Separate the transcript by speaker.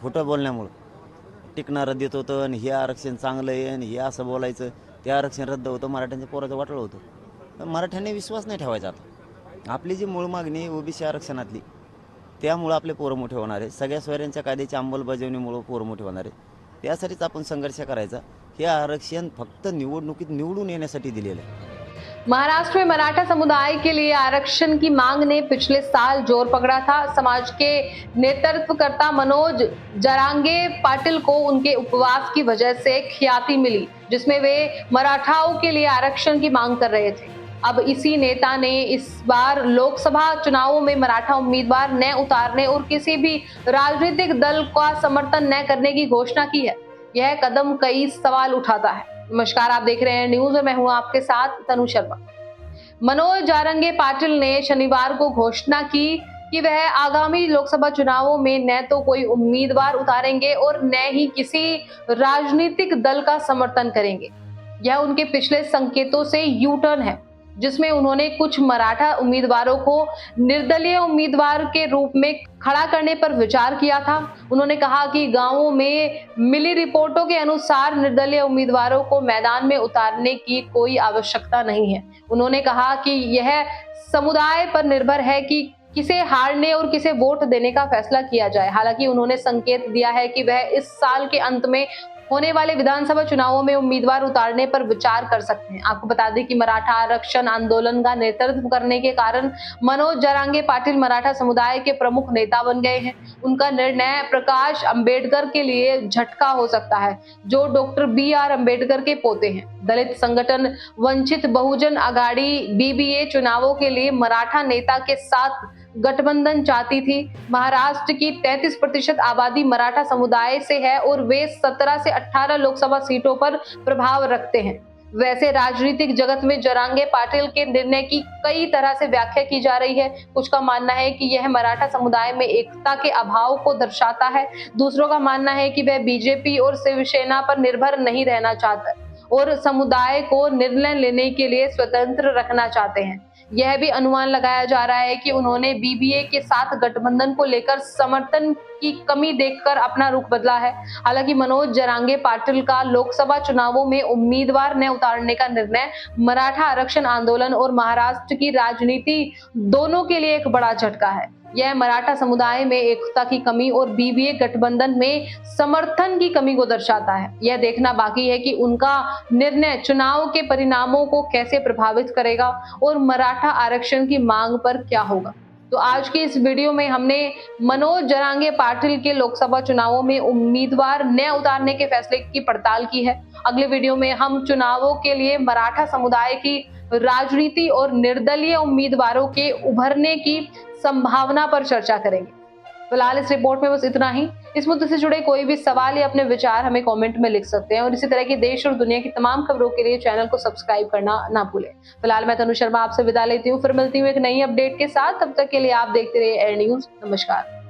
Speaker 1: खोटं बोलण्यामुळं टिकणारं देत होतं आणि हे आरक्षण चांगलं आहे आणि हे असं बोलायचं, ते आरक्षण रद्द होतं, मराठ्यांच्या पोराचं वाटलं होतं. पण मराठ्यांनी विश्वास नाही ठेवायचा आता. आपली जी मूळ मागणी ओबीसी आरक्षणातली, त्यामुळं आपले पोरं मोठे होणार आहे. सगळ्या सोयऱ्यांच्या कायद्याची अंमलबजावणीमुळं पोरं मोठे होणार आहे. त्यासाठीच आपण संघर्ष करायचा. हे आरक्षण फक्त निवडणुकीत निवडून येण्यासाठी दिलेलं आहे.
Speaker 2: महाराष्ट्र में मराठा समुदाय के लिए आरक्षण की मांग ने पिछले साल जोर पकड़ा था। समाज के नेतृत्वकर्ता मनोज जरांगे पाटिल को उनके उपवास की वजह से ख्याति मिली, जिसमें वे मराठाओं के लिए आरक्षण की मांग कर रहे थे। अब इसी नेता ने इस बार लोकसभा चुनावों में मराठा उम्मीदवार न उतारने और किसी भी राजनीतिक दल का समर्थन न करने की घोषणा की है। यह कदम कई सवाल उठाता है। नमस्कार, आप देख रहे हैं न्यूज और मैं हूं आपके साथ तनु शर्मा। मनोज जारंगे पाटिल ने शनिवार को घोषणा की कि वह आगामी लोकसभा चुनावों में न तो कोई उम्मीदवार उतारेंगे और न ही किसी राजनीतिक दल का समर्थन करेंगे। यह उनके पिछले संकेतों से यू टर्न है, जिसमें उन्होंने कुछ मराठा उम्मीदवारों को निर्दलीय उम्मीदवार के रूप में खड़ा करने पर विचार किया था। उन्होंने कहा कि गांवों में मिली रिपोर्टों के अनुसार निर्दलीय उम्मीदवारों को मैदान में उतारने की कोई आवश्यकता नहीं है। उन्होंने कहा कि यह समुदाय पर निर्भर है कि किसे हारने और किसे वोट देने का फैसला किया जाए। हालांकि उन्होंने संकेत दिया है कि वह इस साल के अंत में होने वाले विधानसभा चुनावों में उम्मीदवार उतारने पर विचार कर सकते हैं। आपको बता दें कि मराठा आरक्षण आंदोलन का नेतृत्व करने के कारण मनोज जरांगे पाटिल मराठा समुदाय के प्रमुख नेता बन गए हैं। उनका निर्णय प्रकाश अंबेडकर के लिए झटका हो सकता है, जो डॉक्टर BR अंबेडकर के पोते हैं। दलित संगठन वंचित बहुजन आघाड़ी BBA चुनावों के लिए मराठा नेता के साथ गठबंधन चाहती थी। महाराष्ट्र की 33% आबादी मराठा समुदाय से है और वे 17 से 18 लोकसभा सीटों पर प्रभाव रखते हैं। वैसे राजनीतिक जगत में जरांगे पाटिल के निर्णय की कई तरह से व्याख्या की जा रही है। कुछ का मानना है कि यह मराठा समुदाय में एकता के अभाव को दर्शाता है। दूसरों का मानना है कि वह बीजेपी और शिवसेना पर निर्भर नहीं रहना चाहते और समुदाय को निर्णय लेने के लिए स्वतंत्र रखना चाहते हैं। यह भी अनुमान लगाया जा रहा है कि उन्होंने BBA के साथ गठबंधन को लेकर समर्थन की कमी देखकर अपना रुख बदला है। हालांकि मनोज जरांगे पाटिल का लोकसभा चुनावों में उम्मीदवार न उतारने का निर्णय मराठा आरक्षण आंदोलन और महाराष्ट्र की राजनीति दोनों के लिए एक बड़ा झटका है। यह मराठा समुदाय में एकता की कमी और BBA गठबंधन में समर्थन की कमी को दर्शाता है। यह देखना बाकी है कि उनका निर्णय चुनाव के परिणामों को कैसे प्रभावित करेगा और मराठा आरक्षण की मांग पर क्या होगा। तो आज की इस वीडियो में हमने मनोज जरांगे पाटिल के लोकसभा चुनावों में उम्मीदवार न उतारने के फैसले की पड़ताल की है। अगले वीडियो में हम चुनावों के लिए मराठा समुदाय की राजनीति और निर्दलीय उम्मीदवारों के उभरने की संभावना पर चर्चा करेंगे। फिलहाल इस रिपोर्ट में बस इतना ही। इस मुद्दे से जुड़े कोई भी सवाल या अपने विचार हमें कमेंट में लिख सकते हैं और इसी तरह की देश और दुनिया की तमाम खबरों के लिए चैनल को सब्सक्राइब करना ना भूलें। फिलहाल मैं तनु शर्मा आपसे विदा लेती हूँ, फिर मिलती हूँ एक नई अपडेट के साथ। तब तक के लिए आप देखते रहिए एयर न्यूज। नमस्कार।